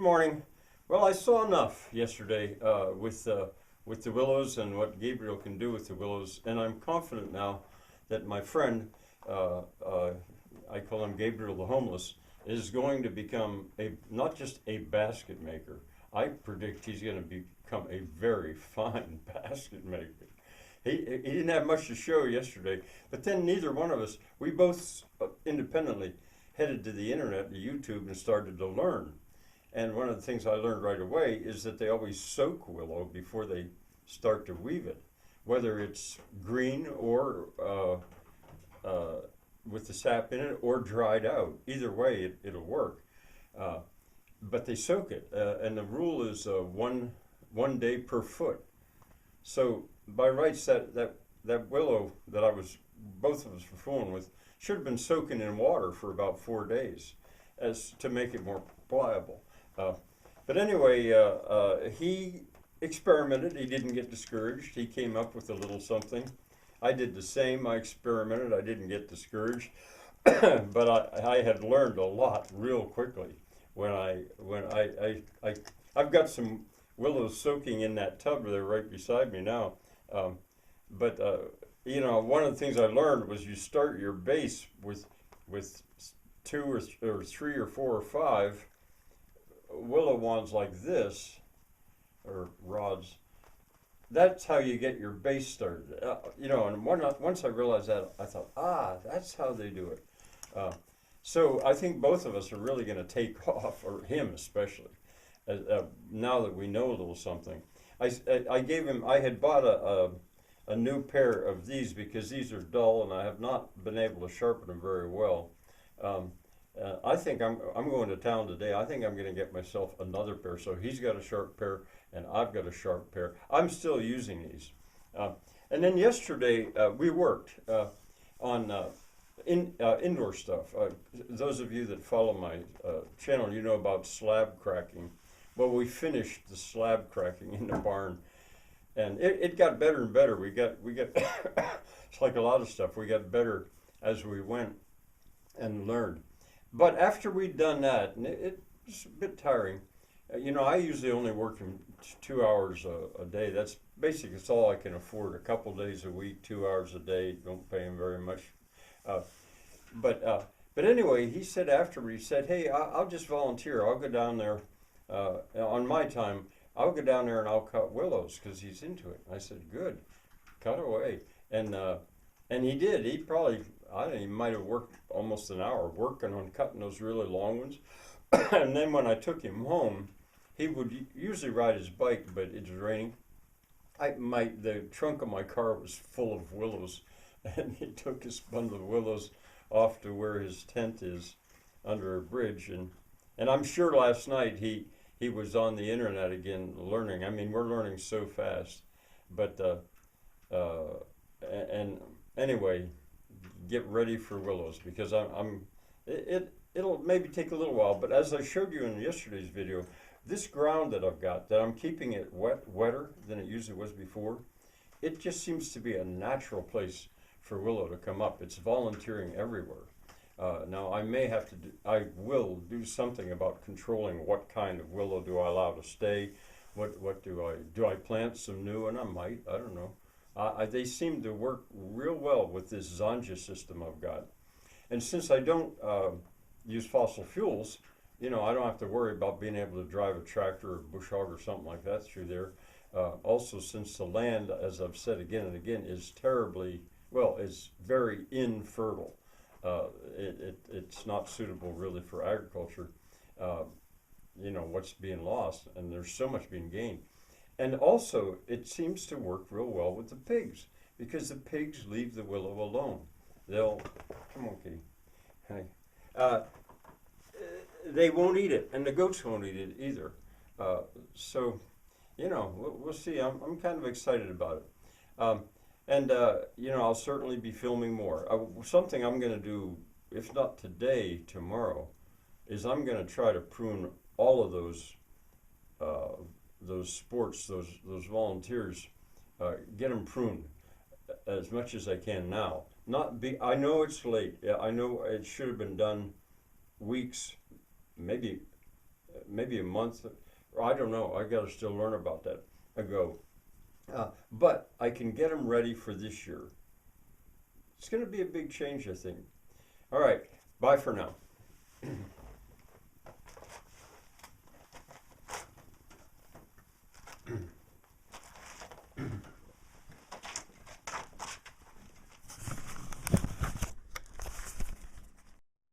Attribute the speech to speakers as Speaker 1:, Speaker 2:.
Speaker 1: morning. Well, I saw enough yesterday with the willows and what Gabriel can do with the willows, and I'm confident now that my friend, uh, uh, I call him Gabriel the homeless, is going to become a not just a basket maker. I predict he's going to become a very fine basket maker. He didn't have much to show yesterday, but then neither one of us, we both independently headed to the internet, to YouTube, and started to learn. And one of the things I learned right away is that they always soak willow before they start to weave it, whether it's green or with the sap in it or dried out. Either way, it'll work. Uh, but they soak it, and the rule is one day per foot. So by rights, that willow that both of us were fooling with should have been soaking in water for about 4 days, as to make it more pliable. Uh, but anyway, he experimented. He didn't get discouraged. He came up with a little something. I did the same. I experimented. I didn't get discouraged, but I had learned a lot real quickly when I've got some willows soaking in that tub there right beside me now. Um, but one of the things I learned was you start your base with two or three or four or five willow wands like this, or rods. That's how you get your base started. And once I realized that, I thought, that's how they do it. So I think both of us are really going to take off, or him especially, now that we know a little something. I gave him, I had bought a new pair of these because these are dull and I have not been able to sharpen them very well. I think I'm going to town today. I think I'm going to get myself another pair. So he's got a sharp pair and I've got a sharp pair. I'm still using these. And then yesterday we worked on indoor stuff. Those of you that follow my channel, you know about slab cracking. Well, we finished the slab cracking in the barn, and it got better and better. We got it's like a lot of stuff. We got better as we went and learned. But after we'd done that, and it was a bit tiring. I usually only work in 2 hours a day. That's basically it's all I can afford. A couple days a week, 2 hours a day. Don't pay him very much. Uh, but anyway, he said afterward, he said, "Hey, I'll just volunteer. I'll go down there on my time. I'll go down there and I'll cut willows because he's into it." I said, "Good, cut away." And he did. He probably, I don't know, he might have worked almost an hour working on cutting those really long ones. And then when I took him home, he would usually ride his bike, but it was raining. The trunk of my car was full of willows, and he took his bundle of willows off to where his tent is under a bridge, and I'm sure last night he was on the internet again learning. I mean, we're learning so fast, but and anyway, get ready for willows because it'll maybe take a little while, but as I showed you in yesterday's video, this ground that I've got, that I'm keeping it wetter than it usually was before, it just seems to be a natural place for willow to come up. It's volunteering everywhere. Now I will do something about controlling what kind of willow do I allow to stay. What do I plant some new? And I might, I don't know. They seem to work real well with this Zanja system I've got. And since I don't use fossil fuels, I don't have to worry about being able to drive a tractor or bush hog or something like that through there. Also, since the land, as I've said again and again, is is very infertile. It's not suitable really for agriculture. What's being lost, and there's so much being gained. And also, it seems to work real well with the pigs because the pigs leave the willow alone. Come on, kitty, honey. They won't eat it, and the goats won't eat it either. So, we'll see. I'm kind of excited about it. I'll certainly be filming more. Something I'm going to do, if not today, tomorrow, is I'm going to try to prune all of those sports, those volunteers, get them pruned as much as I can now. I know it's late. Yeah, I know it should have been done weeks, maybe maybe a month, or I don't know. I got to still learn about that ago. But I can get them ready for this year. It's going to be a big change, I think. All right. Bye for now.